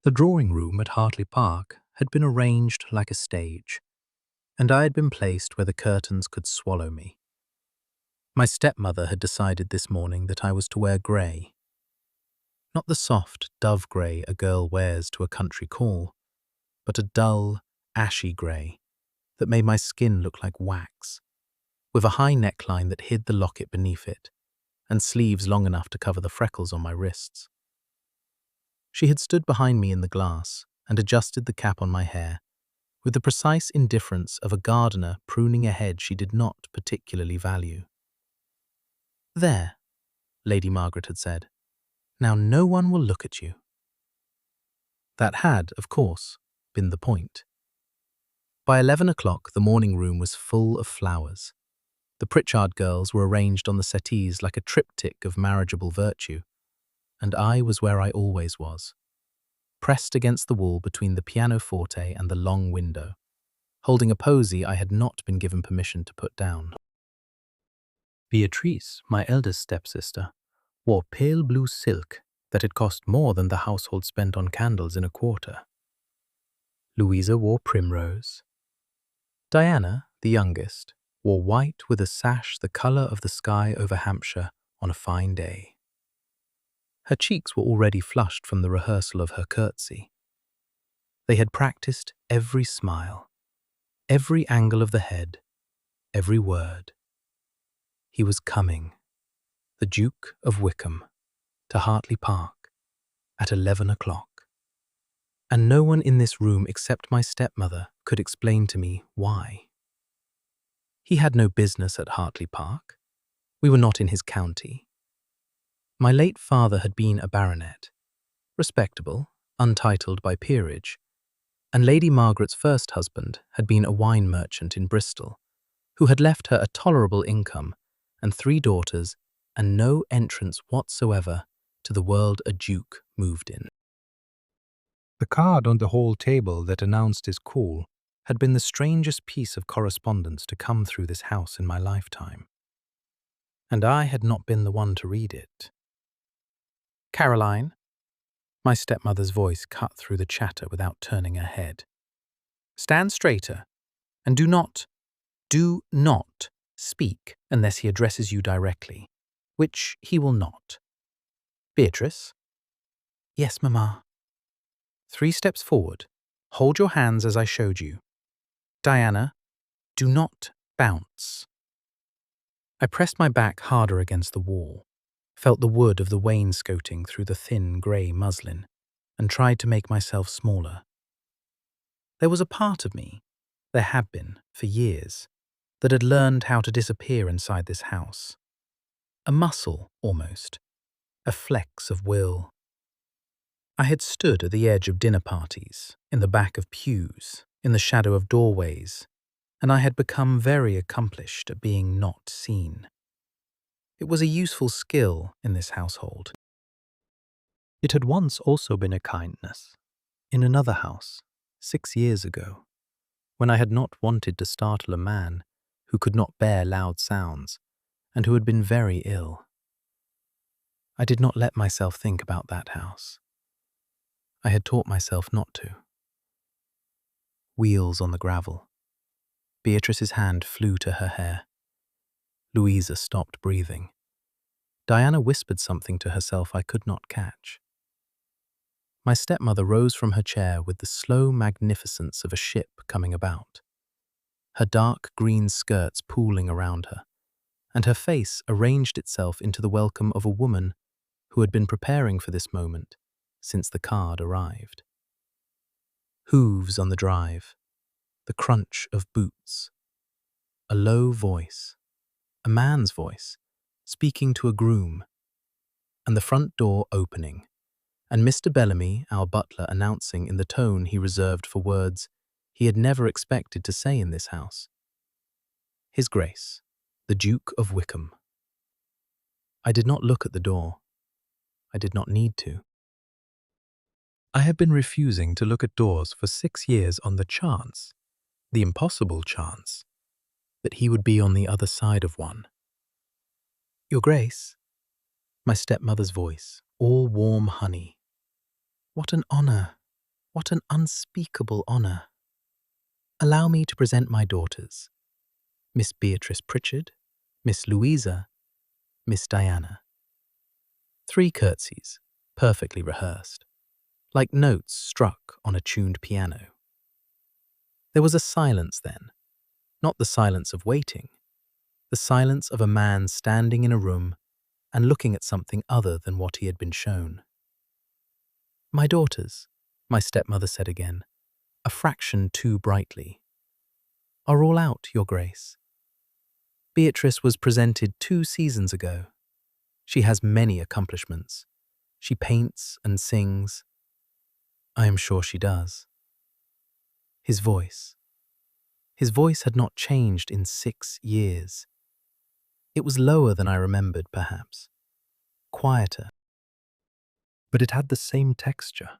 The drawing room at Hartley Park had been arranged like a stage, and I had been placed where the curtains could swallow me. My stepmother had decided this morning that I was to wear grey. Not the soft dove grey a girl wears to a country call, but a dull, ashy grey that made my skin look like wax, with a high neckline that hid the locket beneath it, and sleeves long enough to cover the freckles on my wrists. She had stood behind me in the glass and adjusted the cap on my hair, with the precise indifference of a gardener pruning a hedge she did not particularly value. "There," Lady Margaret had said. "Now no one will look at you." That had, of course, been the point. By 11 o'clock, the morning room was full of flowers. The Pritchard girls were arranged on the settees like a triptych of marriageable virtue, and I was where I always was, pressed against the wall between the pianoforte and the long window, holding a posy I had not been given permission to put down. Beatrice, my eldest stepsister, wore pale blue silk that had cost more than the household spent on candles in a quarter. Louisa wore primrose. Diana, the youngest, wore white with a sash the colour of the sky over Hampshire on a fine day. Her cheeks were already flushed from the rehearsal of her curtsy. They had practised every smile, every angle of the head, every word. He was coming, the Duke of Wycombe, to Hartley Park at 11 o'clock. And no one in this room except my stepmother could explain to me why. He had no business at Hartley Park. We were not in his county. My late father had been a baronet, respectable, untitled by peerage, and Lady Margaret's first husband had been a wine merchant in Bristol, who had left her a tolerable income and 3 daughters and no entrance whatsoever to the world a duke moved in. The card on the hall table that announced his call had been the strangest piece of correspondence to come through this house in my lifetime, and I had not been the one to read it. "Caroline," my stepmother's voice cut through the chatter without turning her head. "Stand straighter, and do not speak unless he addresses you directly, which he will not. Beatrice?" "Yes, Mamma." 3 steps forward. Hold your hands as I showed you. Diana, do not bounce." I pressed my back harder against the wall, felt the wood of the wainscoting through the thin grey muslin, and tried to make myself smaller. There was a part of me, there had been for years, that had learned how to disappear inside this house. A muscle, almost, a flex of will. I had stood at the edge of dinner parties, in the back of pews, in the shadow of doorways, and I had become very accomplished at being not seen. It was a useful skill in this household. It had once also been a kindness, in another house, 6 years ago, when I had not wanted to startle a man who could not bear loud sounds, and who had been very ill. I did not let myself think about that house. I had taught myself not to. Wheels on the gravel. Beatrice's hand flew to her hair. Louisa stopped breathing. Diana whispered something to herself I could not catch. My stepmother rose from her chair with the slow magnificence of a ship coming about, her dark green skirts pooling around her, and her face arranged itself into the welcome of a woman who had been preparing for this moment since the card arrived. Hooves on the drive, the crunch of boots, a low voice, a man's voice, speaking to a groom, and the front door opening, and Mr. Bellamy, our butler, announcing in the tone he reserved for words he had never expected to say in this house, "His Grace, the Duke of Wycombe." I did not look at the door. I did not need to. I had been refusing to look at doors for 6 years on the chance, the impossible chance, that he would be on the other side of one. "Your Grace," my stepmother's voice, all warm honey. "What an honour. What an unspeakable honour. Allow me to present my daughters, Miss Beatrice Pritchard, Miss Louisa, Miss Diana. 3 curtsies, perfectly rehearsed, like notes struck on a tuned piano. There was a silence then, not the silence of waiting, the silence of a man standing in a room and looking at something other than what he had been shown. My daughters, my stepmother said again, a fraction too brightly, are all out, Your Grace. Beatrice was presented 2 seasons ago. She has many accomplishments. She paints and sings. I am sure she does. His voice. His voice had not changed in 6 years. It was lower than I remembered, perhaps. Quieter. But it had the same texture,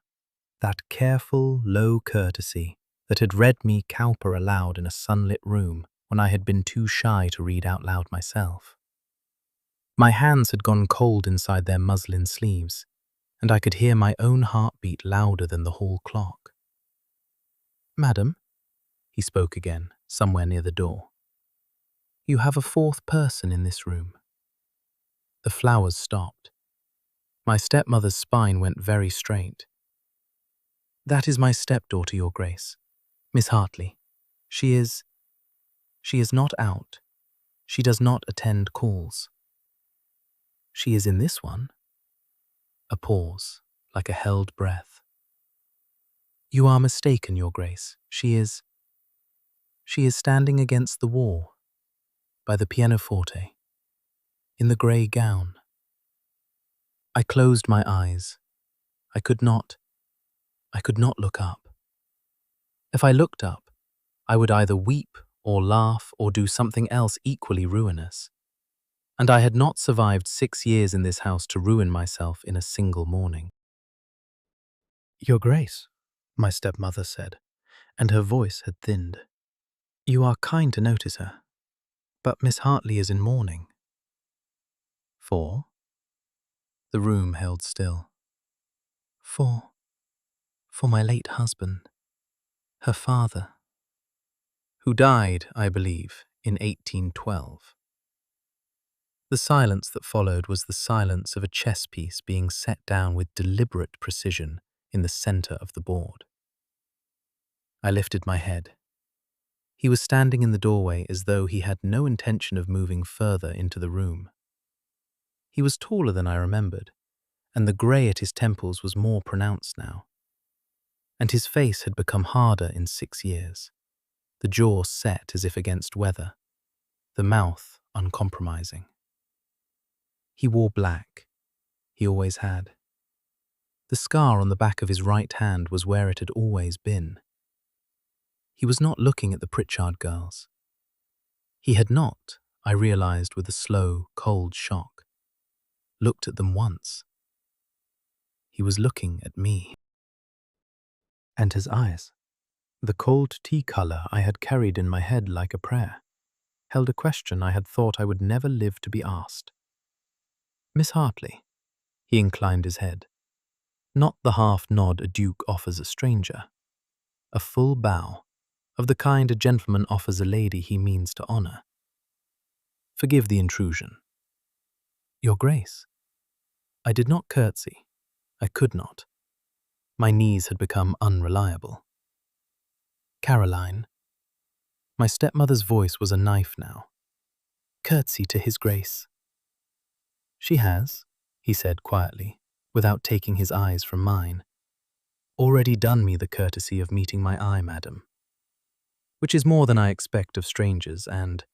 that careful, low courtesy that had read me Cowper aloud in a sunlit room when I had been too shy to read out loud myself. My hands had gone cold inside their muslin sleeves, and I could hear my own heartbeat louder than the hall clock. Madam, he spoke again, somewhere near the door. You have a 4th person in this room. The flowers stopped. My stepmother's spine went very straight. That is my stepdaughter, Your Grace, Miss Hartley. She is not out. She does not attend calls. She is in this one. A pause, like a held breath. You are mistaken, Your Grace. She is standing against the wall, by the pianoforte, in the grey gown. I closed my eyes. I could not look up. If I looked up, I would either weep or laugh or do something else equally ruinous. And I had not survived 6 years in this house to ruin myself in a single morning. Your Grace, my stepmother said, and her voice had thinned. You are kind to notice her, but Miss Hartley is in mourning. For? The room held still. For my late husband, her father, who died, I believe, in 1812. The silence that followed was the silence of a chess piece being set down with deliberate precision in the center of the board. I lifted my head. He was standing in the doorway as though he had no intention of moving further into the room. He was taller than I remembered, and the grey at his temples was more pronounced now. And his face had become harder in 6 years, the jaw set as if against weather, the mouth uncompromising. He wore black. He always had. The scar on the back of his right hand was where it had always been. He was not looking at the Pritchard girls. He had not, I realized with a slow, cold shock, looked at them once. He was looking at me. And his eyes, the cold tea colour I had carried in my head like a prayer, held a question I had thought I would never live to be asked. Miss Hartley, he inclined his head. Not the half-nod a duke offers a stranger. A full bow, of the kind a gentleman offers a lady he means to honour. Forgive the intrusion. Your Grace. I did not curtsy. I could not. My knees had become unreliable. Caroline. My stepmother's voice was a knife now. Curtsy to His Grace. She has, he said quietly, without taking his eyes from mine, already done me the courtesy of meeting my eye, madam, which is more than I expect of strangers and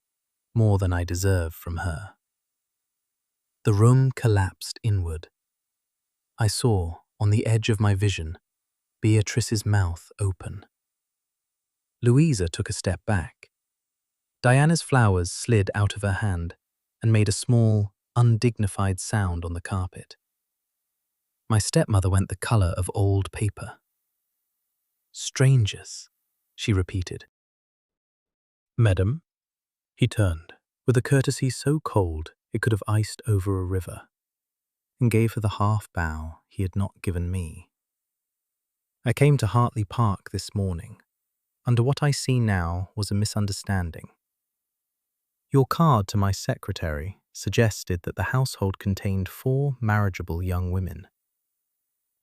more than I deserve from her. The room collapsed inward. I saw, on the edge of my vision, Beatrice's mouth open. Louisa took a step back. Diana's flowers slid out of her hand and made a small, undignified sound on the carpet. My stepmother went the colour of old paper. Strangers, she repeated. Madam, he turned, with a courtesy so cold it could have iced over a river, and gave her the half bow he had not given me. I came to Hartley Park this morning. Under what I see now was a misunderstanding. Your card to my secretary suggested that the household contained 4 marriageable young women.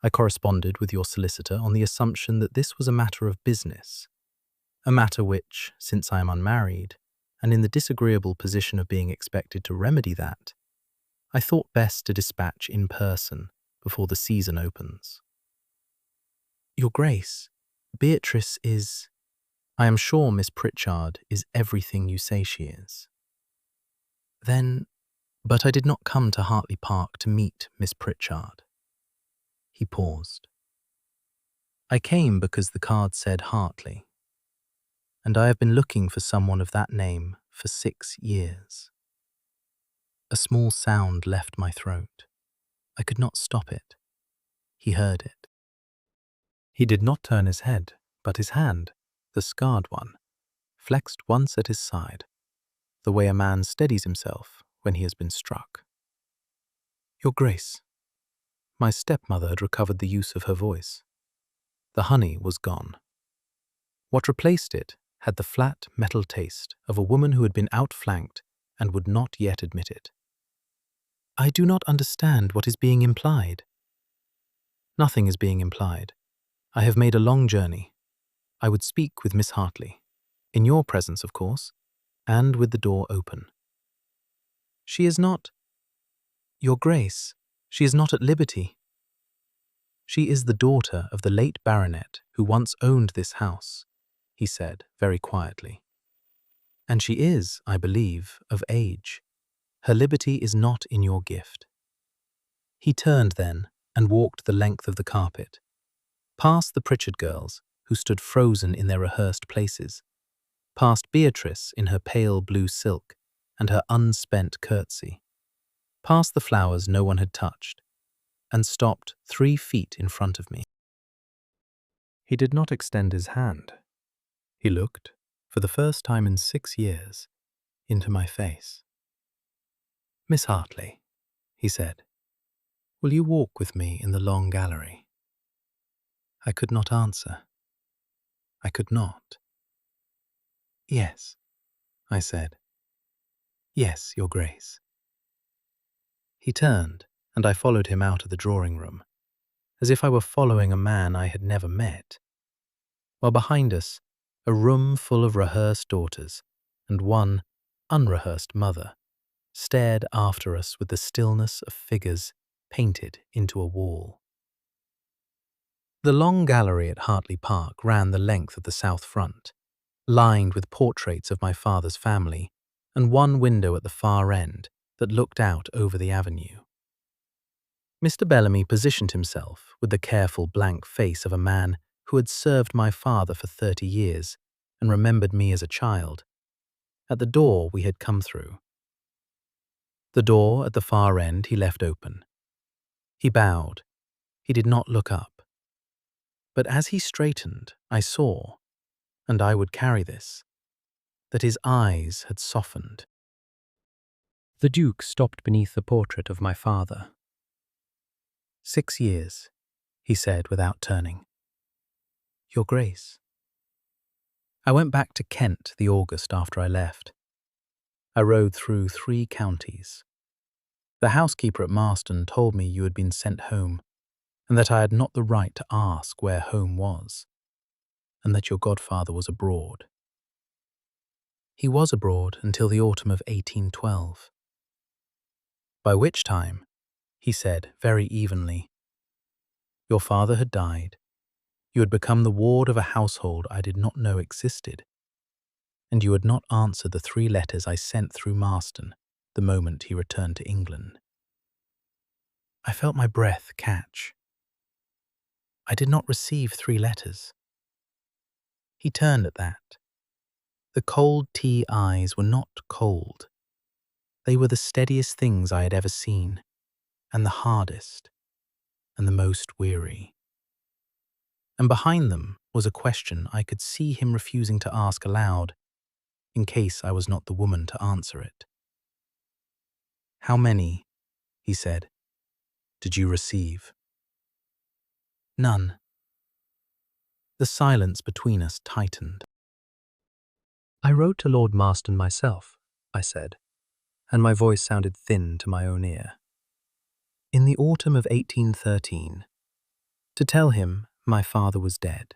I corresponded with your solicitor on the assumption that this was a matter of business, a matter which, since I am unmarried, and in the disagreeable position of being expected to remedy that, I thought best to dispatch in person before the season opens. Your Grace, Beatrice is... I am sure Miss Pritchard is everything you say she is. Then, but I did not come to Hartley Park to meet Miss Pritchard. He paused. I came because the card said Hartley, and I have been looking for someone of that name for 6 years. A small sound left my throat. I could not stop it. He heard it. He did not turn his head, but his hand, the scarred one, flexed once at his side, the way a man steadies himself when he has been struck. Your Grace, my stepmother had recovered the use of her voice. The honey was gone. What replaced it had the flat metal taste of a woman who had been outflanked and would not yet admit it. I do not understand what is being implied. Nothing is being implied. I have made a long journey. I would speak with Miss Hartley, in your presence, of course, and with the door open. She is not... Your Grace, she is not at liberty. She is the daughter of the late baronet who once owned this house, he said very quietly. And she is, I believe, of age. Her liberty is not in your gift. He turned then and walked the length of the carpet, past the Pritchard girls, who stood frozen in their rehearsed places, past Beatrice in her pale blue silk and her unspent curtsy, past the flowers no one had touched, and stopped 3 feet in front of me. He did not extend his hand. He looked, for the first time in 6 years, into my face. Miss Hartley, he said, will you walk with me in the long gallery? I could not answer. I could not. Yes, I said. Yes, Your Grace. He turned, and I followed him out of the drawing-room, as if I were following a man I had never met, while behind us, a room full of rehearsed daughters and one unrehearsed mother stared after us with the stillness of figures painted into a wall. The long gallery at Hartley Park ran the length of the south front, lined with portraits of my father's family, and one window at the far end that looked out over the avenue. Mr. Bellamy positioned himself with the careful blank face of a man who had served my father for 30 years and remembered me as a child, at the door we had come through. The door at the far end he left open. He bowed. He did not look up. But as he straightened, I saw, and I would carry this, that his eyes had softened. The Duke stopped beneath the portrait of my father. 6 years, he said without turning. Your Grace. I went back to Kent the August after I left. I rode through 3 counties. The housekeeper at Marston told me you had been sent home, and that I had not the right to ask where home was, and that your godfather was abroad. He was abroad until the autumn of 1812. By which time, he said very evenly, your father had died, you had become the ward of a household I did not know existed, and you had not answered the 3 letters I sent through Marston the moment he returned to England. I felt my breath catch. I did not receive 3 letters. He turned at that. The cold tea eyes were not cold. They were the steadiest things I had ever seen, and the hardest, and the most weary. And behind them was a question I could see him refusing to ask aloud, in case I was not the woman to answer it. How many, he said, did you receive? None. The silence between us tightened. "I wrote to Lord Marston myself," I said, and my voice sounded thin to my own ear. "In the autumn of 1813, to tell him my father was dead.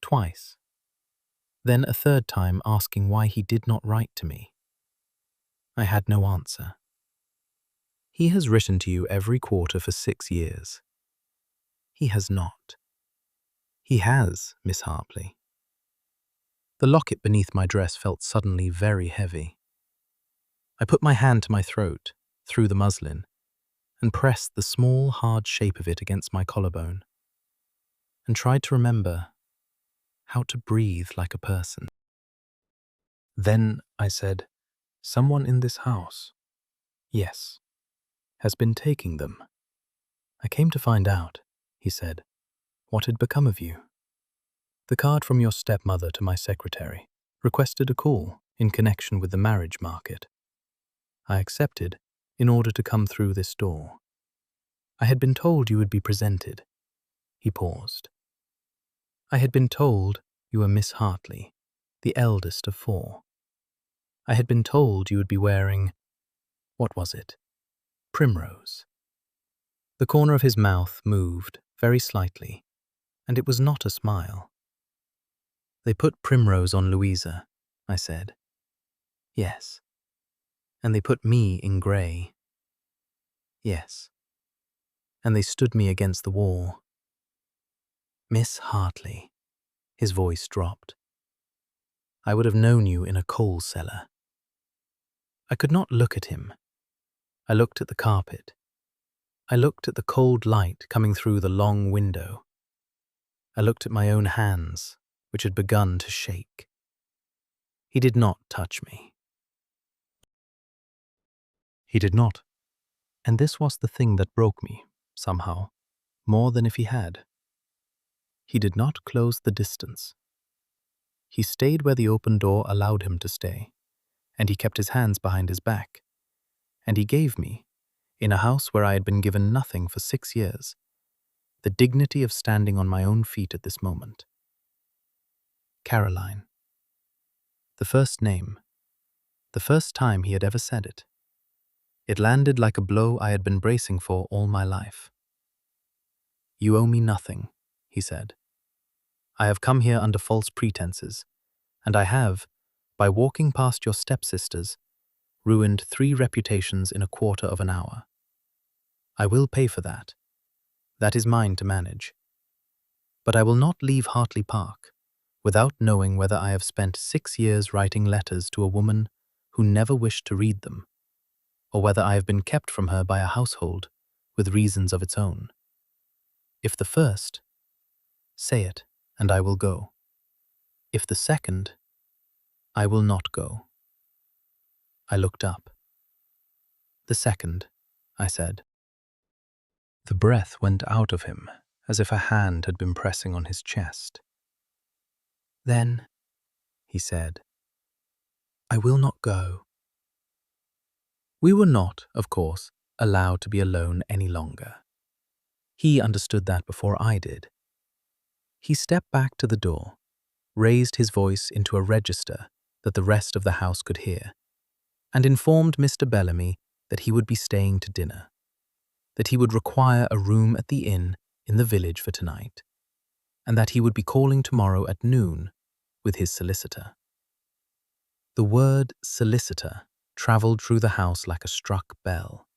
Twice. Then a third time asking why he did not write to me. I had no answer. He has written to you every quarter for 6 years. He has not. He has, Miss Hartley." The locket beneath my dress felt suddenly very heavy. I put my hand to my throat, through the muslin, and pressed the small, hard shape of it against my collarbone, and tried to remember how to breathe like a person. "Then," I said, "someone in this house—" "Yes, has been taking them. I came to find out," he said, "what had become of you. The card from your stepmother to my secretary requested a call in connection with the marriage market. I accepted in order to come through this door. I had been told you would be presented." He paused. "I had been told you were Miss Hartley, the eldest of 4. I had been told you would be wearing— what was it? Primrose." The corner of his mouth moved very slightly, and it was not a smile. "They put primrose on Louisa," I said. "Yes." "And they put me in grey." "Yes." "And they stood me against the wall." "Miss Hartley," his voice dropped. "I would have known you in a coal cellar." I could not look at him. I looked at the carpet. I looked at the cold light coming through the long window. I looked at my own hands, which had begun to shake. He did not touch me. He did not. And this was the thing that broke me, somehow, more than if he had. He did not close the distance. He stayed where the open door allowed him to stay, and he kept his hands behind his back. And he gave me, in a house where I had been given nothing for 6 years, the dignity of standing on my own feet at this moment. Caroline. The first name. The first time he had ever said it. It landed like a blow I had been bracing for all my life. "You owe me nothing," he said. "I have come here under false pretenses, and I have, by walking past your stepsisters, ruined 3 reputations in a quarter of an hour. I will pay for that. That is mine to manage. But I will not leave Hartley Park without knowing whether I have spent 6 years writing letters to a woman who never wished to read them, or whether I have been kept from her by a household with reasons of its own. If the first, say it, and I will go. If the second, I will not go." I looked up. "The second," I said. The breath went out of him as if a hand had been pressing on his chest. "Then," he said, "I will not go." We were not, of course, allowed to be alone any longer. He understood that before I did. He stepped back to the door, raised his voice into a register that the rest of the house could hear, and informed Mr. Bellamy that he would be staying to dinner, that he would require a room at the inn in the village for tonight, and that he would be calling tomorrow at noon with his solicitor. The word solicitor travelled through the house like a struck bell.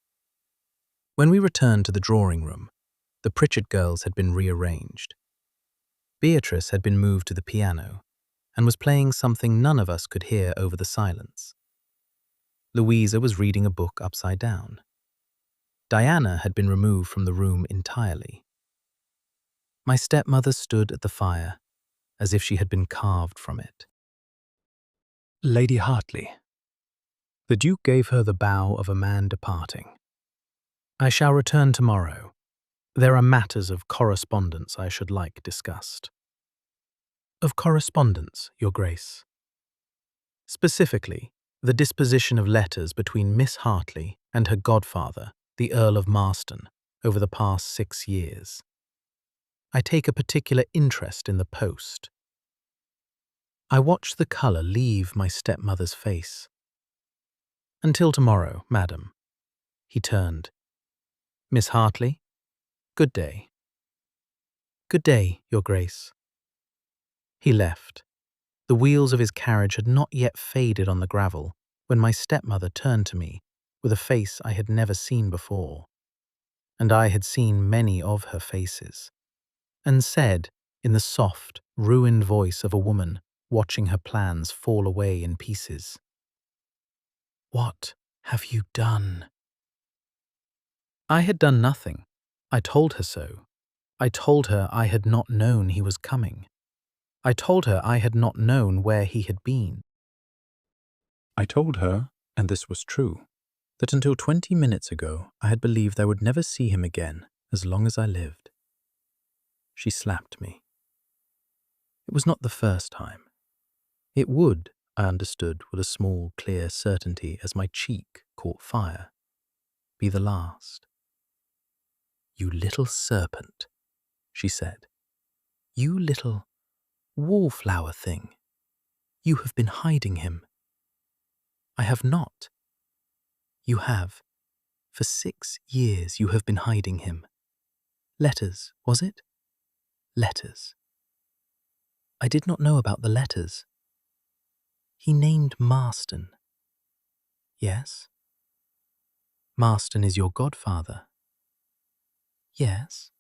When we returned to the drawing room, the Pritchard girls had been rearranged. Beatrice had been moved to the piano and was playing something none of us could hear over the silence. Louisa was reading a book upside down. Diana had been removed from the room entirely. My stepmother stood at the fire as if she had been carved from it. "Lady Hartley." The Duke gave her the bow of a man departing. "I shall return tomorrow. There are matters of correspondence I should like discussed." "Of correspondence, Your Grace?" "Specifically, the disposition of letters between Miss Hartley and her godfather, the Earl of Marston, over the past 6 years." I take a particular interest in the post. I watch the colour leave my stepmother's face. Until tomorrow, madam. He turned. Miss Hartley, good day. Good day, Your Grace. He left. The wheels of his carriage had not yet faded on the gravel when my stepmother turned to me with a face I had never seen before, and I had seen many of her faces, and said, in the soft, ruined voice of a woman watching her plans fall away in pieces, "What have you done?" I had done nothing. I told her so. I told her I had not known he was coming. I told her I had not known where he had been. I told her, and this was true, that until 20 minutes ago I had believed I would never see him again as long as I lived. She slapped me. It was not the first time. It would, I understood with a small, clear certainty as my cheek caught fire, be the last. "You little serpent," she said. "You little wallflower thing. You have been hiding him." "I have not." "You have. For 6 years you have been hiding him. Letters, was it? Letters." "I did not know about the letters." "He named Marston." "Yes." "Marston is your godfather." "Yes."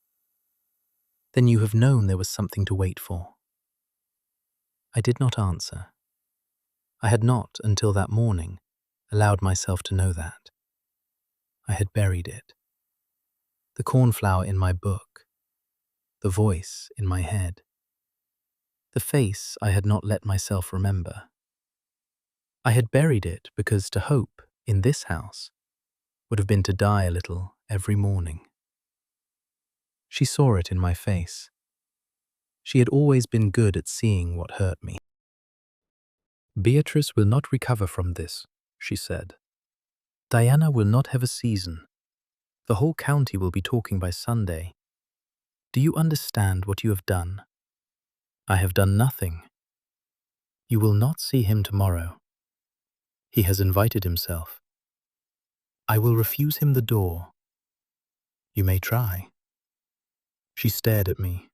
"Then you have known there was something to wait for." I did not answer. I had not, until that morning, allowed myself to know that. I had buried it. The cornflower in my book, the voice in my head, the face I had not let myself remember. I had buried it because to hope, in this house, would have been to die a little every morning. She saw it in my face. She had always been good at seeing what hurt me. "Beatrice will not recover from this," she said. "Diana will not have a season. The whole county will be talking by Sunday. Do you understand what you have done?" "I have done nothing." "You will not see him tomorrow. He has invited himself." "I will refuse him the door." "You may try." She stared at me.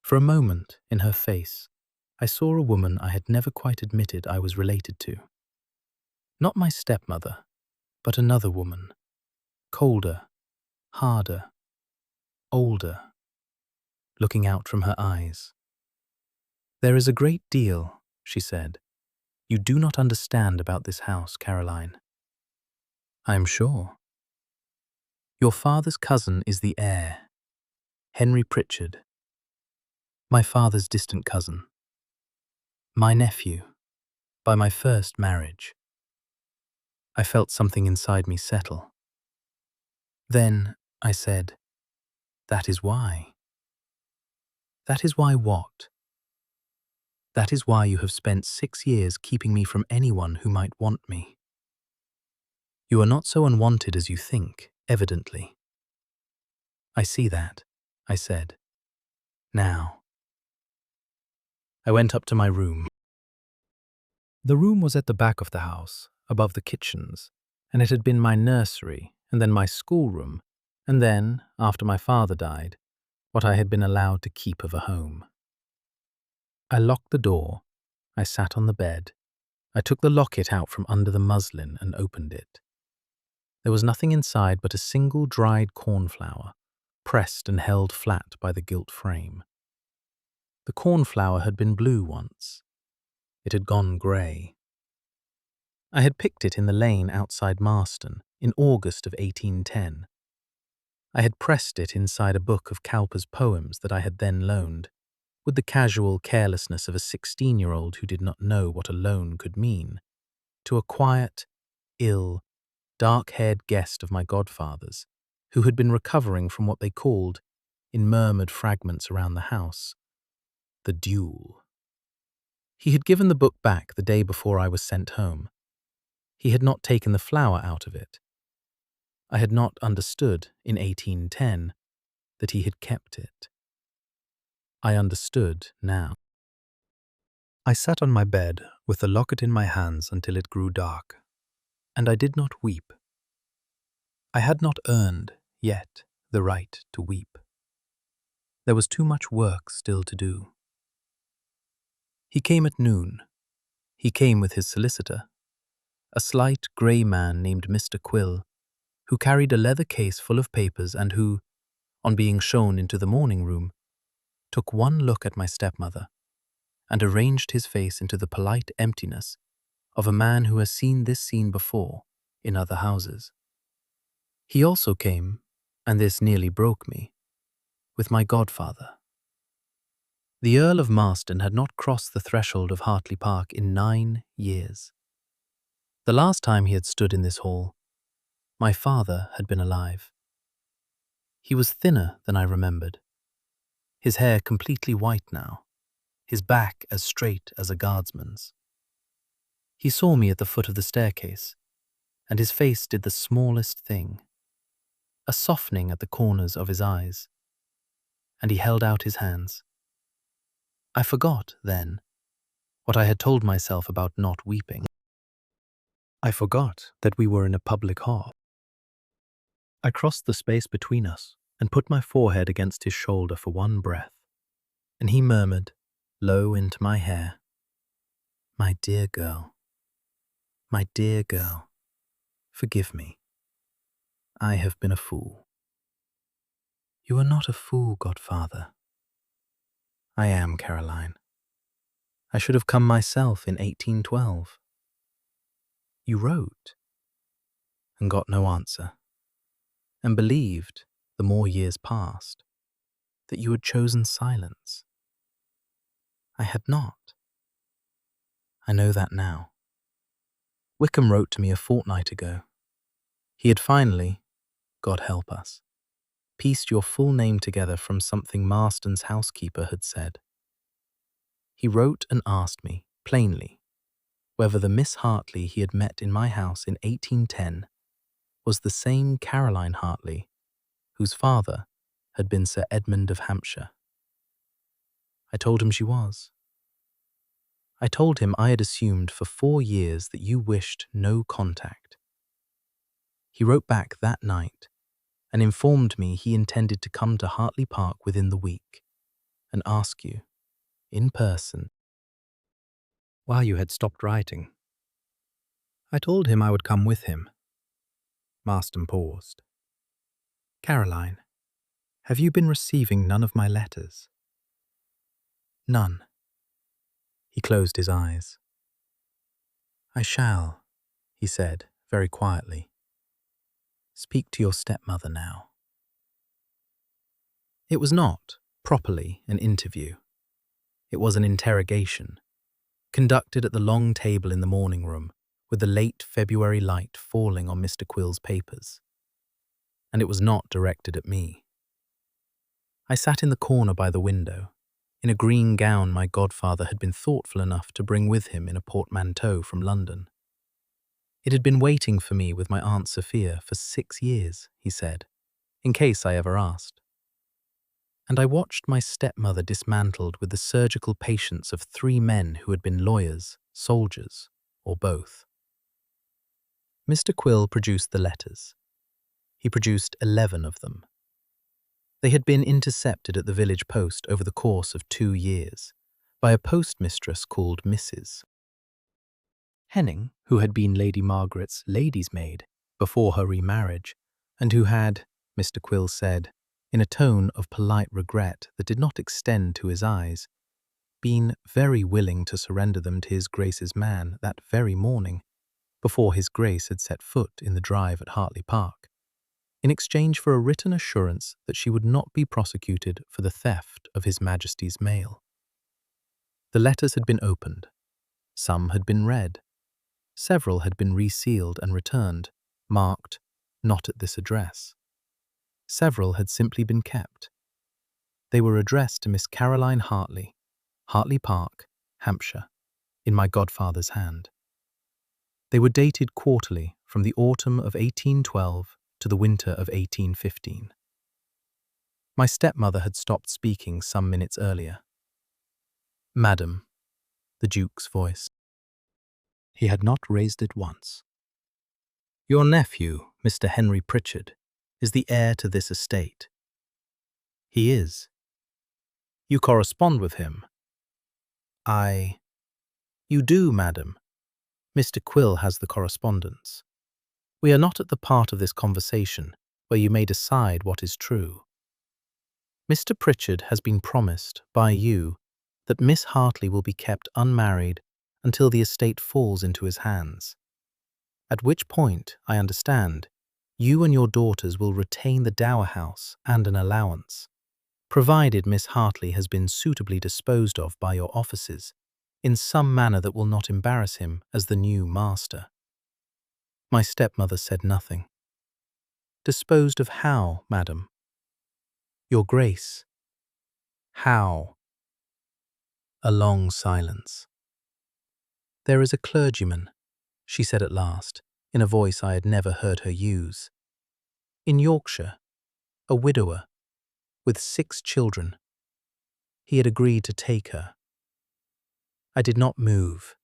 For a moment, in her face, I saw a woman I had never quite admitted I was related to. Not my stepmother, but another woman, colder, harder, older, looking out from her eyes. "There is a great deal," she said, "you do not understand about this house, Caroline." "I am sure." "Your father's cousin is the heir, Henry Pritchard. My father's distant cousin. My nephew, by my first marriage." I felt something inside me settle. "Then," I said, "that is why." "That is why what?" "That is why you have spent 6 years keeping me from anyone who might want me. You are not so unwanted as you think, evidently." "I see that," I said. "Now." I went up to my room. The room was at the back of the house, above the kitchens, and it had been my nursery, and then my schoolroom, and then, after my father died, what I had been allowed to keep of a home. I locked the door. I sat on the bed. I took the locket out from under the muslin and opened it. There was nothing inside but a single dried cornflower, pressed and held flat by the gilt frame. The cornflower had been blue once. It had gone grey. I had picked it in the lane outside Marston in August of 1810. I had pressed it inside a book of Cowper's poems that I had then loaned, with the casual carelessness of a 16-year-old who did not know what a loan could mean, to a quiet, ill, dark-haired guest of my godfather's, who had been recovering from what they called, in murmured fragments around the house, the duel. He had given the book back the day before I was sent home. He had not taken the flower out of it. I had not understood, in 1810, that he had kept it. I understood now. I sat on my bed with the locket in my hands until it grew dark, and I did not weep. I had not earned, yet, the right to weep. There was too much work still to do. He came at noon. He came with his solicitor, a slight, grey man named Mr. Quill, who carried a leather case full of papers and who, on being shown into the morning room, took one look at my stepmother and arranged his face into the polite emptiness of a man who has seen this scene before in other houses. He also came, and this nearly broke me, with my godfather. The Earl of Marston had not crossed the threshold of Hartley Park in 9 years. The last time he had stood in this hall, my father had been alive. He was thinner than I remembered, his hair completely white now, his back as straight as a guardsman's. He saw me at the foot of the staircase, and his face did the smallest thing, a softening at the corners of his eyes, and he held out his hands. I forgot, then, what I had told myself about not weeping. I forgot that we were in a public hall. I crossed the space between us and put my forehead against his shoulder for one breath, and he murmured, low into my hair, "My dear girl, forgive me. I have been a fool." "You are not a fool, godfather." "I am, Caroline. I should have come myself in 1812. You wrote, and got no answer, and believed, the more years passed, that you had chosen silence. I had not. I know that now. Wycombe wrote to me a fortnight ago. He had finally, God help us, pieced your full name together from something Marston's housekeeper had said. He wrote and asked me, plainly, whether the Miss Hartley he had met in my house in 1810 was the same Caroline Hartley whose father had been Sir Edmund of Hampshire. I told him she was. I told him I had assumed for 4 years that you wished no contact. He wrote back that night and informed me he intended to come to Hartley Park within the week and ask you, in person, while you had stopped writing. I told him I would come with him. Marston paused. "Caroline, have you been receiving none of my letters?" "None." He closed his eyes. "I shall," he said, very quietly. "Speak to your stepmother now." It was not, properly, an interview. It was an interrogation, conducted at the long table in the morning room, with the late February light falling on Mr. Quill's papers. And it was not directed at me. I sat in the corner by the window, in a green gown my godfather had been thoughtful enough to bring with him in a portmanteau from London. It had been waiting for me with my Aunt Sophia for 6 years, he said, in case I ever asked. And I watched my stepmother dismantled with the surgical patience of 3 men who had been lawyers, soldiers, or both. Mr. Quill produced the letters. He produced 11 of them. They had been intercepted at the village post over the course of 2 years by a postmistress called Mrs. Henning, who had been Lady Margaret's lady's maid before her remarriage, and who had, Mr. Quill said, in a tone of polite regret that did not extend to his eyes, been very willing to surrender them to his Grace's man that very morning, before his Grace had set foot in the drive at Hartley Park, in exchange for a written assurance that she would not be prosecuted for the theft of His Majesty's mail. The letters had been opened. Some had been read. Several had been resealed and returned, marked, "Not at this address." Several had simply been kept. They were addressed to Miss Caroline Hartley, Hartley Park, Hampshire, in my godfather's hand. They were dated quarterly from the autumn of 1812 to the winter of 1815. My stepmother had stopped speaking some minutes earlier. "Madam," the Duke's voice. He had not raised it once. "Your nephew, Mr. Henry Pritchard, is the heir to this estate." "He is." "You correspond with him?" "You do, madam. Mr. Quill has the correspondence. We are not at the part of this conversation where you may decide what is true. Mr. Pritchard has been promised, by you, that Miss Hartley will be kept unmarried until the estate falls into his hands. At which point, I understand, you and your daughters will retain the dower house and an allowance, provided Miss Hartley has been suitably disposed of by your officers in some manner that will not embarrass him as the new master." My stepmother said nothing. "Disposed of how, madam?" "Your Grace." "How?" A long silence. "There is a clergyman," she said at last, in a voice I had never heard her use, "in Yorkshire, a widower, with 6 children. He had agreed to take her." I did not move.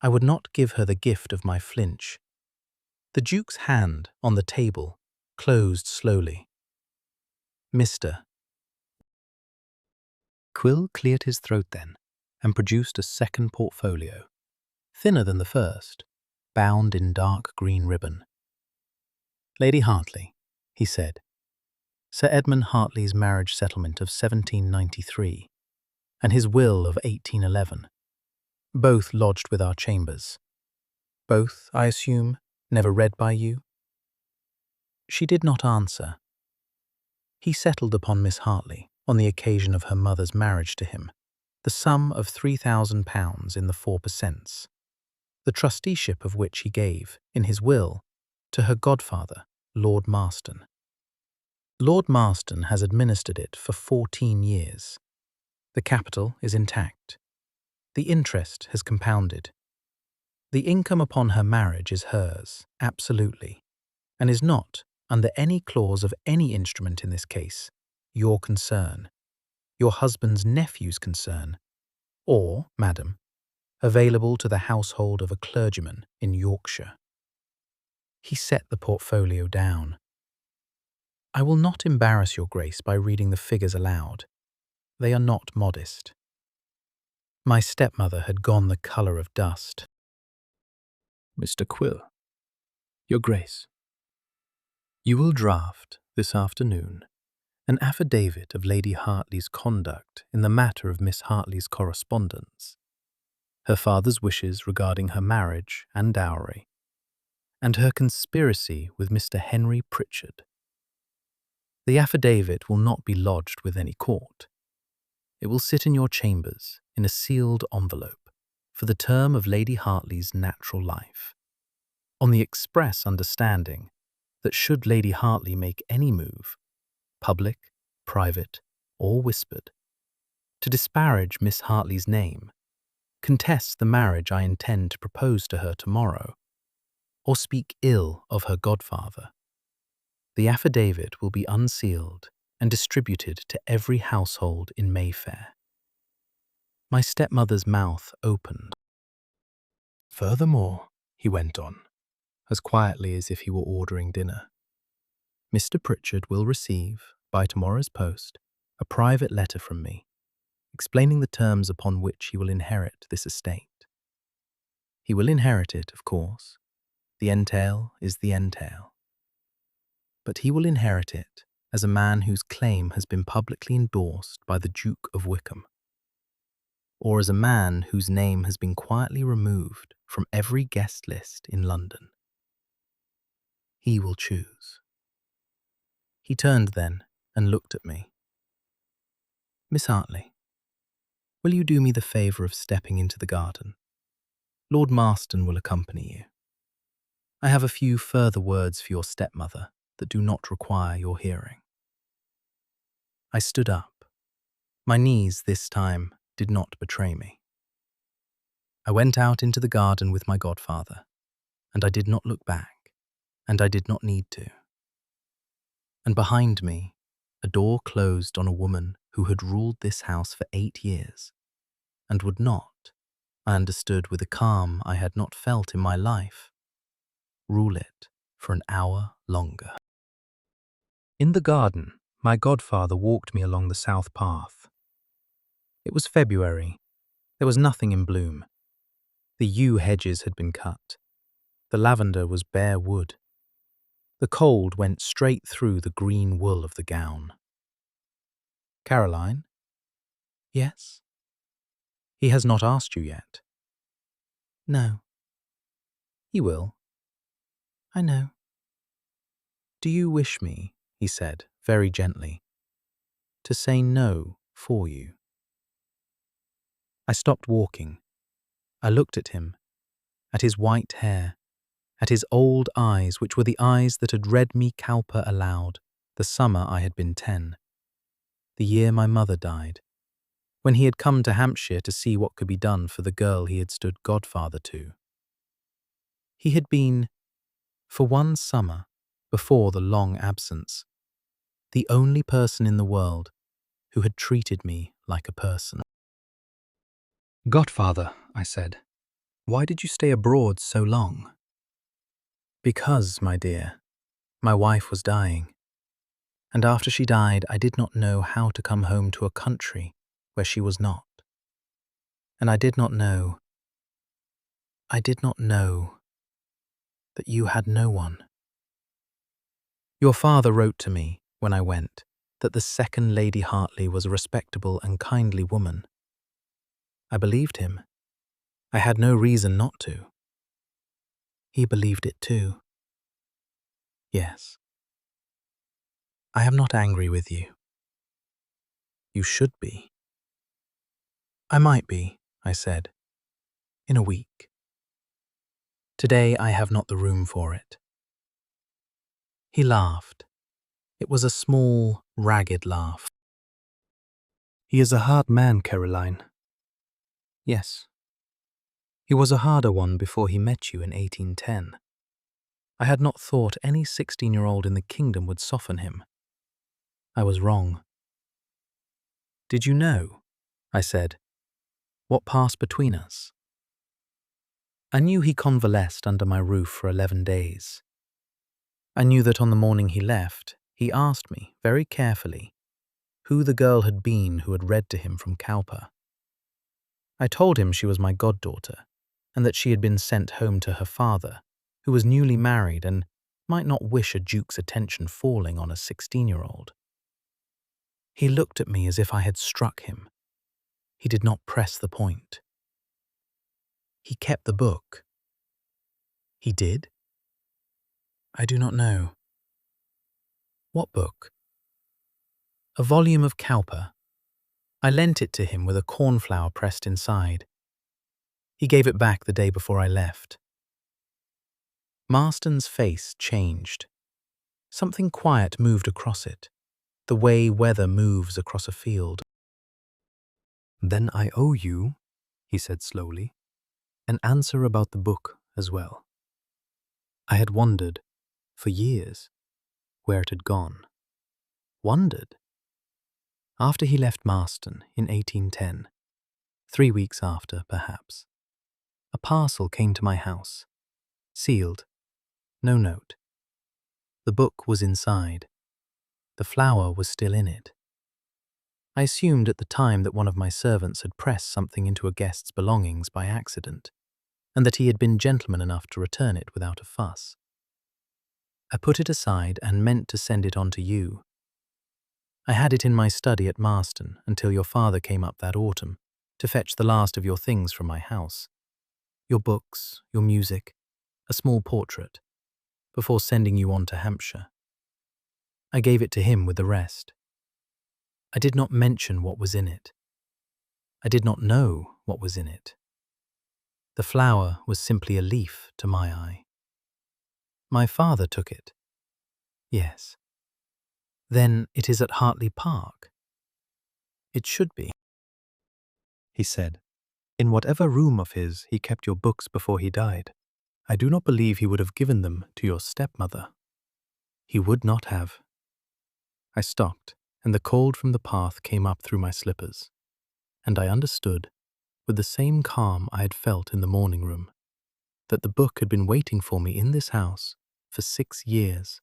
I would not give her the gift of my flinch. The Duke's hand on the table closed slowly. "Mr." Quill cleared his throat then and produced a second portfolio, thinner than the first, bound in dark green ribbon. "Lady Hartley," he said, "Sir Edmund Hartley's marriage settlement of 1793 and his will of 1811, both lodged with our chambers. Both, I assume, never read by you?" She did not answer. He settled upon Miss Hartley, on the occasion of her mother's marriage to him, the sum of £3,000 in the 4%, the trusteeship of which he gave, in his will, to her godfather, Lord Marston. Lord Marston has administered it for 14 years. The capital is intact. The interest has compounded. The income upon her marriage is hers, absolutely, and is not, under any clause of any instrument in this case, your concern, your husband's nephew's concern, or, madam, available to the household of a clergyman in Yorkshire. He set the portfolio down. "I will not embarrass your Grace by reading the figures aloud. They are not modest." My stepmother had gone the colour of dust. "Mr. Quill, your Grace, you will draft, this afternoon, an affidavit of Lady Hartley's conduct in the matter of Miss Hartley's correspondence, her father's wishes regarding her marriage and dowry, and her conspiracy with Mr. Henry Pritchard. The affidavit will not be lodged with any court. It will sit in your chambers in a sealed envelope for the term of Lady Hartley's natural life, on the express understanding that should Lady Hartley make any move, public, private, or whispered, to disparage Miss Hartley's name, contest the marriage I intend to propose to her tomorrow, or speak ill of her godfather, the affidavit will be unsealed and distributed to every household in Mayfair." My stepmother's mouth opened. "Furthermore," he went on, as quietly as if he were ordering dinner, "Mr. Pritchard will receive, by tomorrow's post, a private letter from me, explaining the terms upon which he will inherit this estate. He will inherit it, of course. The entail is the entail. But he will inherit it as a man whose claim has been publicly endorsed by the Duke of Wycombe, or as a man whose name has been quietly removed from every guest list in London. He will choose." He turned then and looked at me. "Miss Hartley, will you do me the favour of stepping into the garden? Lord Marston will accompany you. I have a few further words for your stepmother that do not require your hearing." I stood up. My knees this time did not betray me. I went out into the garden with my godfather, and I did not look back, and I did not need to. And behind me, A door closed on a woman who had ruled this house for 8 years, and would not, I understood with a calm I had not felt in my life, rule it for an hour longer. In the garden, my godfather walked me along the south path. It was February. There was nothing in bloom. The yew hedges had been cut. The lavender was bare wood. The cold went straight through the green wool of the gown. Caroline? Yes? He has not asked you yet. No. He will. I know. Do you wish me, he said, very gently, to say no for you? I stopped walking. I looked at him, at his white hair, at his old eyes, which were the eyes that had read me Cowper aloud the summer I had been 10, the year my mother died, when he had come to Hampshire to see what could be done for the girl he had stood godfather to. He had been, for one summer, before the long absence, the only person in the world who had treated me like a person. Godfather, I said, why did you stay abroad so long? Because, my dear, my wife was dying, and after she died I did not know how to come home to a country where she was not. And I did not know that you had no one. Your father wrote to me, when I went, that the second Lady Hartley was a respectable and kindly woman. I believed him. I had no reason not to. He believed it too. Yes. I am not angry with you. You should be. I might be, I said, in a week. Today I have not the room for it. He laughed. It was a small, ragged laugh. He is a hard man, Caroline. Yes. He was a harder one before he met you in 1810. I had not thought any 16-year-old in the kingdom would soften him. I was wrong. Did you know, I said, what passed between us? I knew he convalesced under my roof for 11 days. I knew that on the morning he left, he asked me, very carefully, who the girl had been who had read to him from Cowper. I told him she was my goddaughter, and that she had been sent home to her father, who was newly married and might not wish a duke's attention falling on a 16-year-old. He looked at me as if I had struck him. He did not press the point. He kept the book. He did? I do not know. What book? A volume of Cowper. I lent it to him with a cornflower pressed inside. He gave it back the day before I left. Marston's face changed. Something quiet moved across it, the way weather moves across a field. Then I owe you, he said slowly, an answer about the book as well. I had wondered, for years, where it had gone. Wondered? After he left Marston in 1810, 3 weeks after, perhaps, a parcel came to my house, sealed, no note. The book was inside. The flower was still in it. I assumed at the time that one of my servants had pressed something into a guest's belongings by accident, and that he had been gentleman enough to return it without a fuss. I put it aside and meant to send it on to you. I had it in my study at Marston until your father came up that autumn to fetch the last of your things from my house. Your books, your music, a small portrait, before sending you on to Hampshire. I gave it to him with the rest. I did not mention what was in it. I did not know what was in it. The flower was simply a leaf to my eye. My father took it. Yes. Then it is at Hartley Park. It should be, he said. In whatever room of his he kept your books before he died, I do not believe he would have given them to your stepmother. He would not have. I stopped and the cold from the path came up through my slippers, and I understood, with the same calm I had felt in the morning room, that the book had been waiting for me in this house for 6 years,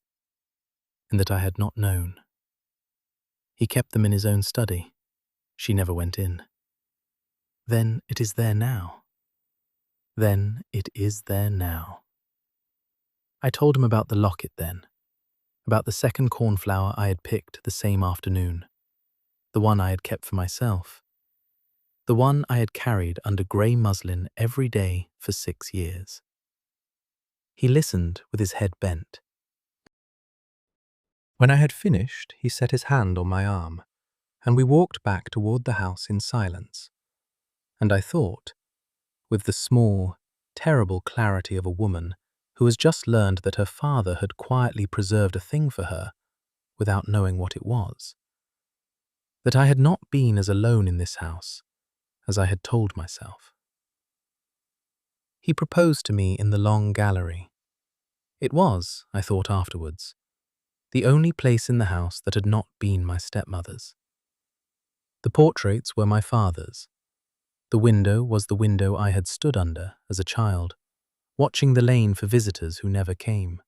and that I had not known. He kept them in his own study. She never went in. Then it is there now. Then it is there now. I told him about the locket then, about the second cornflower I had picked the same afternoon, the one I had kept for myself, the one I had carried under grey muslin every day for 6 years. He listened with his head bent. When I had finished, he set his hand on my arm, and we walked back toward the house in silence. And I thought, with the small, terrible clarity of a woman who has just learned that her father had quietly preserved a thing for her without knowing what it was, that I had not been as alone in this house as I had told myself. He proposed to me in the long gallery. It was, I thought afterwards, the only place in the house that had not been my stepmother's. The portraits were my father's. The window was the window I had stood under as a child, watching the lane for visitors who never came.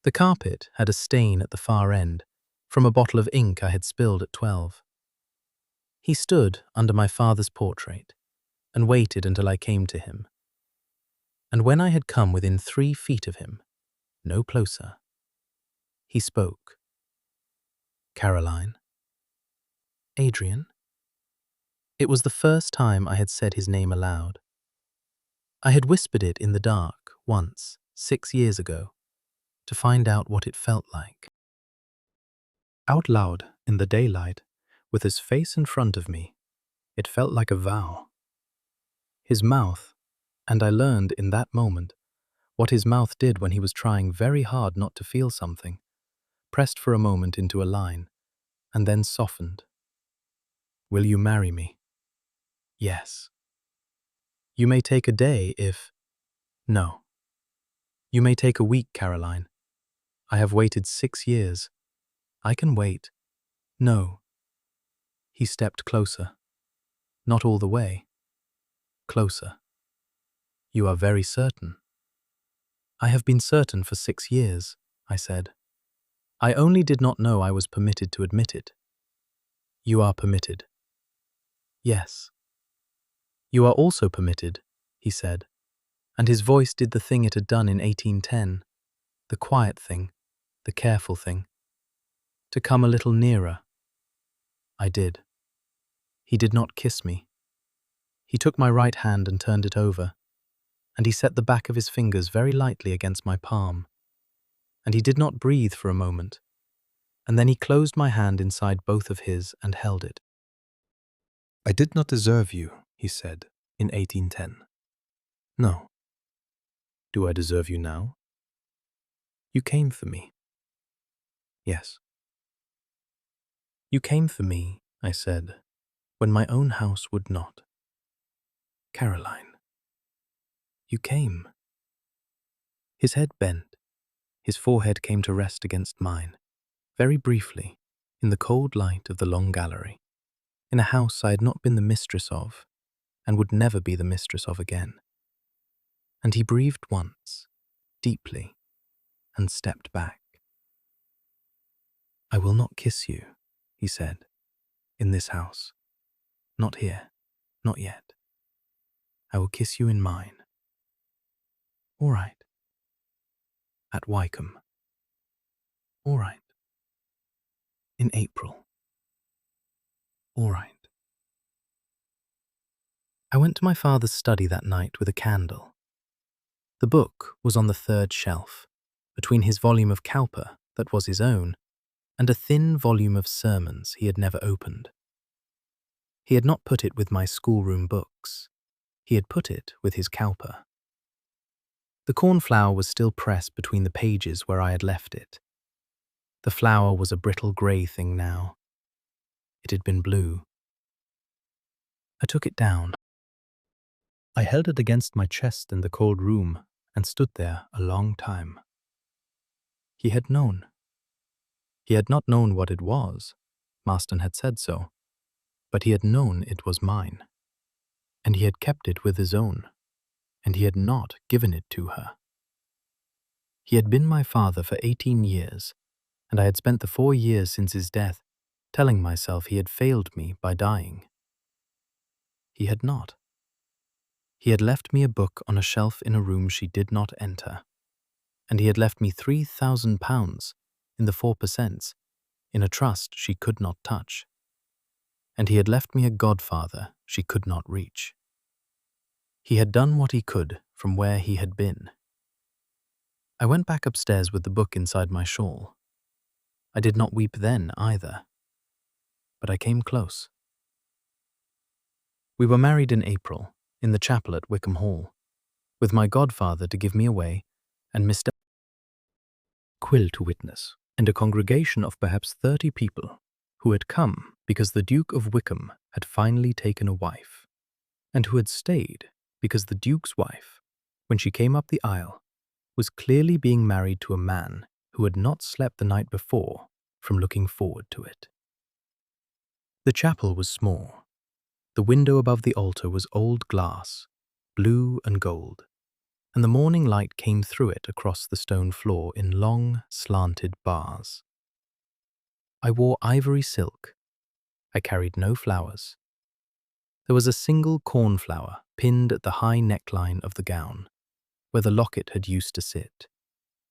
The carpet had a stain at the far end from a bottle of ink I had spilled at 12. He stood under my father's portrait and waited until I came to him. And when I had come within 3 feet of him, no closer, he spoke. Caroline. Adrian. It was the first time I had said his name aloud. I had whispered it in the dark once, 6 years ago, to find out what it felt like. Out loud, in the daylight, with his face in front of me, it felt like a vow. His mouth, and I learned in that moment what his mouth did when he was trying very hard not to feel something, pressed for a moment into a line, and then softened. Will you marry me? Yes. You may take a day if... No. You may take a week, Caroline. I have waited 6 years. I can wait. No. He stepped closer. Not all the way. Closer. You are very certain. I have been certain for 6 years, I said. I only did not know I was permitted to admit it. You are permitted. Yes. You are also permitted, he said, and his voice did the thing it had done in 1810, the quiet thing, the careful thing, to come a little nearer. I did. He did not kiss me. He took my right hand and turned it over, and he set the back of his fingers very lightly against my palm, and he did not breathe for a moment, and then he closed my hand inside both of his and held it. I did not deserve you, he said, in 1810. No. Do I deserve you now? You came for me. Yes. You came for me, I said, when my own house would not. Caroline. You came. His head bent. His forehead came to rest against mine, very briefly, in the cold light of the long gallery, in a house I had not been the mistress of, and would never be the mistress of again. And he breathed once, deeply, and stepped back. I will not kiss you, he said, in this house. Not here, not yet. I will kiss you in mine. All right. At Wycombe. All right. In April. All right. I went to my father's study that night with a candle. The book was on the 3rd shelf, between his volume of Cowper, that was his own, and a thin volume of sermons he had never opened. He had not put it with my schoolroom books. He had put it with his Cowper. The cornflower was still pressed between the pages where I had left it. The flower was a brittle grey thing now. It had been blue. I took it down. I held it against my chest in the cold room and stood there a long time. He had known. He had not known what it was. Marston had said so. But he had known it was mine. And he had kept it with his own. And he had not given it to her. He had been my father for 18 years, and I had spent the 4 years since his death telling myself he had failed me by dying. He had not. He had left me a book on a shelf in a room she did not enter, and he had left me £3,000 in the 4% in a trust she could not touch, and he had left me a godfather she could not reach. He had done what he could from where he had been. I went back upstairs with the book inside my shawl. I did not weep then either, but I came close. We were married in April, in the chapel at Wycombe Hall, with my godfather to give me away and Mr. Quill to witness, and a congregation of perhaps 30 people who had come because the Duke of Wycombe had finally taken a wife, and who had stayed because the Duke's wife, when she came up the aisle, was clearly being married to a man who had not slept the night before from looking forward to it. The chapel was small. The window above the altar was old glass, blue and gold, and the morning light came through it across the stone floor in long, slanted bars. I wore ivory silk. I carried no flowers. There was a single cornflower pinned at the high neckline of the gown, where the locket had used to sit,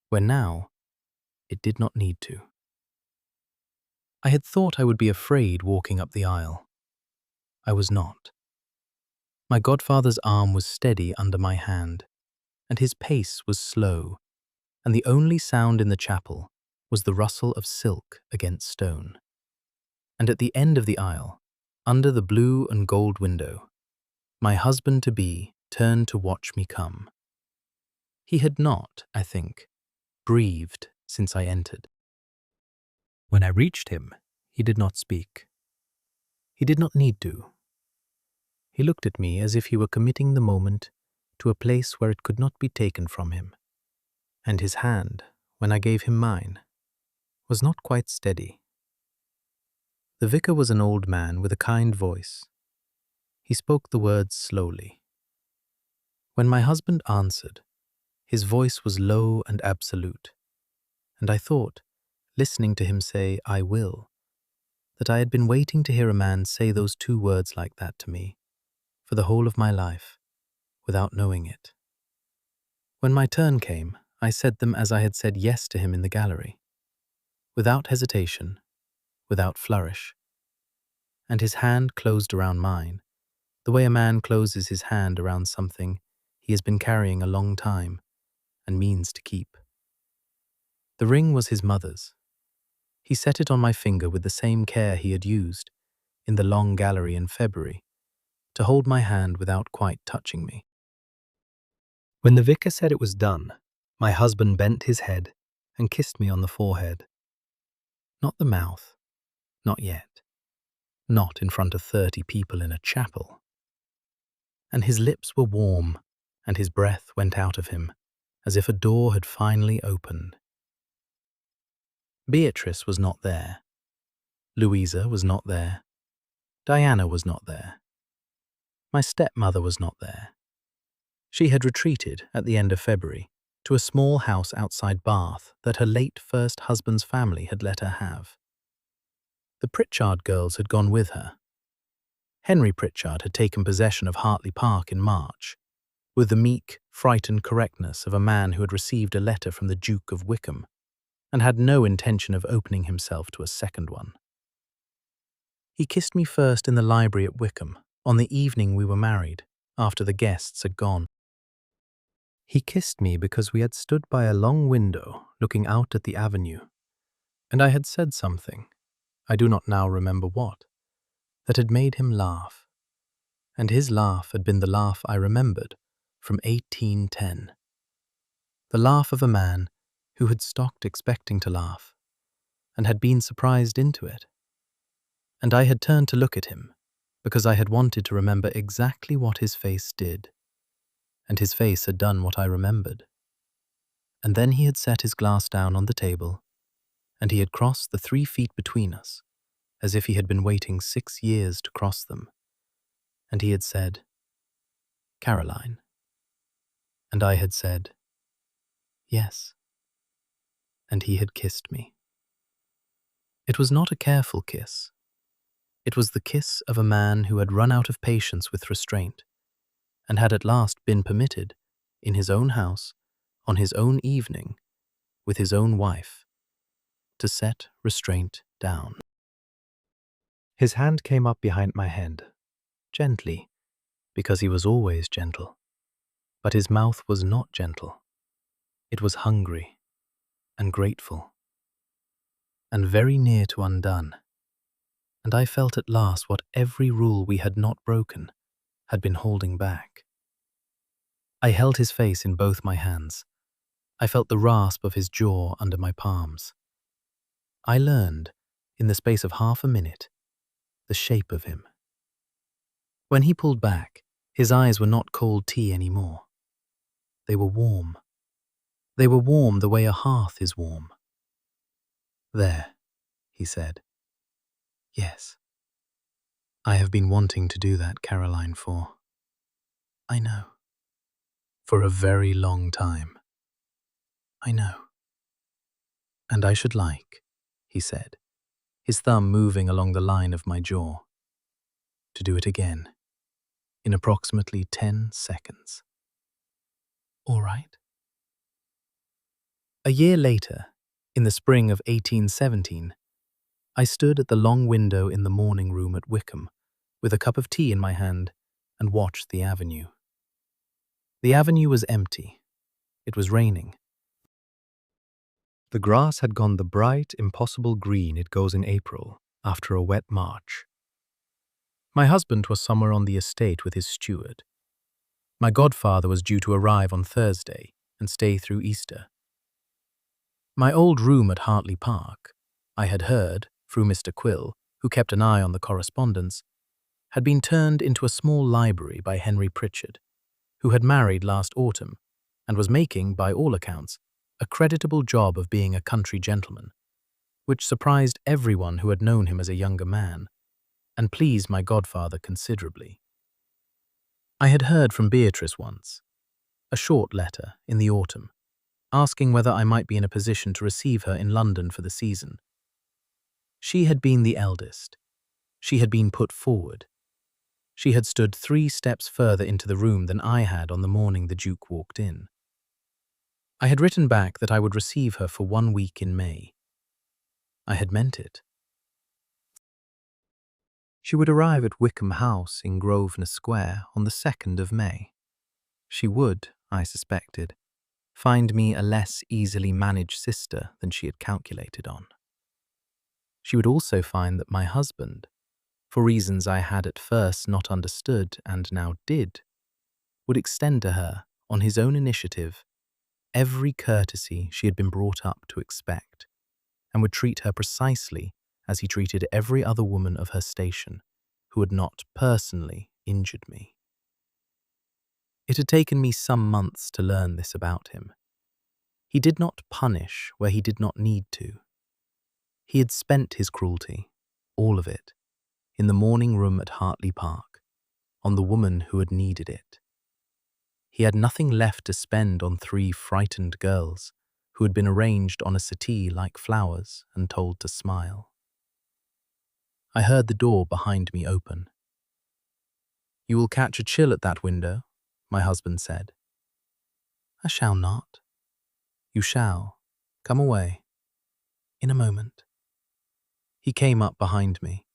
where now it did not need to. I had thought I would be afraid walking up the aisle. I was not. My godfather's arm was steady under my hand, and his pace was slow, and the only sound in the chapel was the rustle of silk against stone. And at the end of the aisle, under the blue and gold window, my husband-to-be turned to watch me come. He had not, I think, breathed since I entered. When I reached him, he did not speak. He did not need to. He looked at me as if he were committing the moment to a place where it could not be taken from him, and his hand, when I gave him mine, was not quite steady. The vicar was an old man with a kind voice. He spoke the words slowly. When my husband answered, his voice was low and absolute, and I thought, listening to him say, "I will," that I had been waiting to hear a man say those 2 words like that to me for the whole of my life, without knowing it. When my turn came, I said them as I had said yes to him in the gallery, without hesitation, without flourish, and his hand closed around mine, the way a man closes his hand around something he has been carrying a long time and means to keep. The ring was his mother's. He set it on my finger with the same care he had used, in the long gallery in February, to hold my hand without quite touching me. When the vicar said it was done, my husband bent his head and kissed me on the forehead. Not the mouth, not yet, not in front of 30 people in a chapel. And his lips were warm, and his breath went out of him, as if a door had finally opened. Beatrice was not there. Louisa was not there. Diana was not there. My stepmother was not there. She had retreated at the end of February to a small house outside Bath that her late first husband's family had let her have. The Pritchard girls had gone with her. Henry Pritchard had taken possession of Hartley Park in March, with the meek, frightened correctness of a man who had received a letter from the Duke of Wycombe and had no intention of opening himself to a second one. He kissed me first in the library at Wycombe, on the evening we were married, after the guests had gone. He kissed me because we had stood by a long window looking out at the avenue, and I had said something, I do not now remember what, that had made him laugh, and his laugh had been the laugh I remembered from 1810, the laugh of a man who had stopped expecting to laugh and had been surprised into it. And I had turned to look at him because I had wanted to remember exactly what his face did, and his face had done what I remembered. And then he had set his glass down on the table and he had crossed the 3 feet between us, as if he had been waiting 6 years to cross them. And he had said, "Caroline." And I had said, "Yes." And he had kissed me. It was not a careful kiss. It was the kiss of a man who had run out of patience with restraint, and had at last been permitted, in his own house, on his own evening, with his own wife, to set restraint down. His hand came up behind my head, gently, because he was always gentle. But his mouth was not gentle. It was hungry and grateful, and very near to undone. And I felt at last what every rule we had not broken had been holding back. I held his face in both my hands. I felt the rasp of his jaw under my palms. I learned, in the space of half a minute, the shape of him. When he pulled back, his eyes were not cold tea any more. They were warm. They were warm the way a hearth is warm. "There," he said. "Yes. I have been wanting to do that, Caroline, I know. For a very long time. I know. And I should like," he said, his thumb moving along the line of my jaw, "to do it again, in approximately 10 seconds. All right?" A year later, in the spring of 1817, I stood at the long window in the morning room at Wycombe, with a cup of tea in my hand, and watched the avenue. The avenue was empty. It was raining. The grass had gone the bright, impossible green it goes in April, after a wet March. My husband was somewhere on the estate with his steward. My godfather was due to arrive on Thursday and stay through Easter. My old room at Hartley Park, I had heard, through Mr. Quill, who kept an eye on the correspondence, had been turned into a small library by Henry Pritchard, who had married last autumn and was making, by all accounts, a creditable job of being a country gentleman, which surprised everyone who had known him as a younger man, and pleased my godfather considerably. I had heard from Beatrice once, a short letter in the autumn, asking whether I might be in a position to receive her in London for the season. She had been the eldest. She had been put forward. She had stood 3 steps further into the room than I had on the morning the Duke walked in. I had written back that I would receive her for 1 week in May. I had meant it. She would arrive at Wycombe House in Grosvenor Square on the 2nd of May. She would, I suspected, find me a less easily managed sister than she had calculated on. She would also find that my husband, for reasons I had at first not understood and now did, would extend to her, on his own initiative, every courtesy she had been brought up to expect, and would treat her precisely as he treated every other woman of her station who had not personally injured me. It had taken me some months to learn this about him. He did not punish where he did not need to. He had spent his cruelty, all of it, in the morning room at Hartley Park, on the woman who had needed it. He had nothing left to spend on 3 frightened girls who had been arranged on a settee like flowers and told to smile. I heard the door behind me open. "You will catch a chill at that window," my husband said. "I shall not." "You shall. Come away." "In a moment." He came up behind me.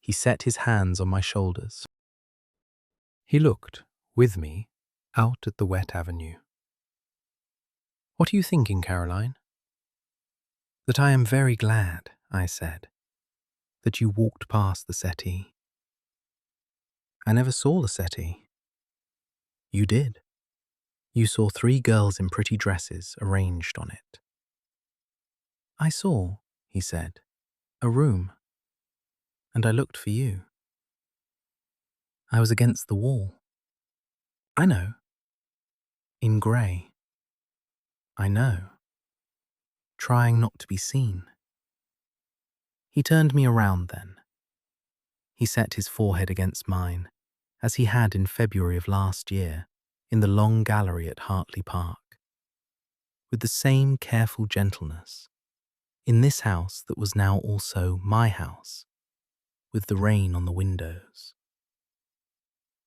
He set his hands on my shoulders. He looked, with me, out at the wet avenue. "What are you thinking, Caroline?" "That I am very glad," I said, "that you walked past the settee." "I never saw the settee." "You did. You saw 3 girls in pretty dresses arranged on it." "I saw," he said, "a room. And I looked for you." "I was against the wall." "I know." "In grey." "I know." "Trying not to be seen." He turned me around then. He set his forehead against mine, as he had in February of last year, in the long gallery at Hartley Park. With the same careful gentleness, in this house that was now also my house, with the rain on the windows.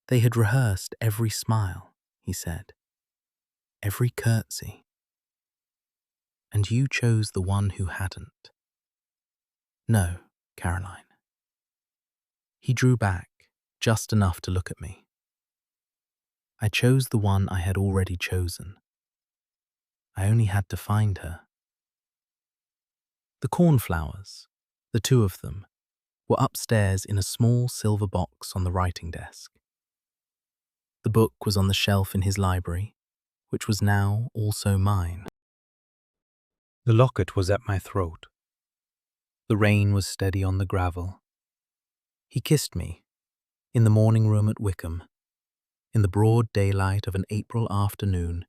They had rehearsed every smile, he said, every curtsy. And you chose the one who hadn't. No, Caroline. He drew back, just enough to look at me. I chose the one I had already chosen. I only had to find her. The cornflowers, the two of them, were upstairs in a small silver box on the writing desk. The book was on the shelf in his library, which was now also mine. The locket was at my throat. The rain was steady on the gravel. He kissed me, in the morning room at Wycombe, in the broad daylight of an April afternoon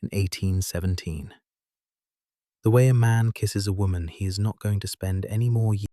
in 1817. The way a man kisses a woman he is not going to spend any more years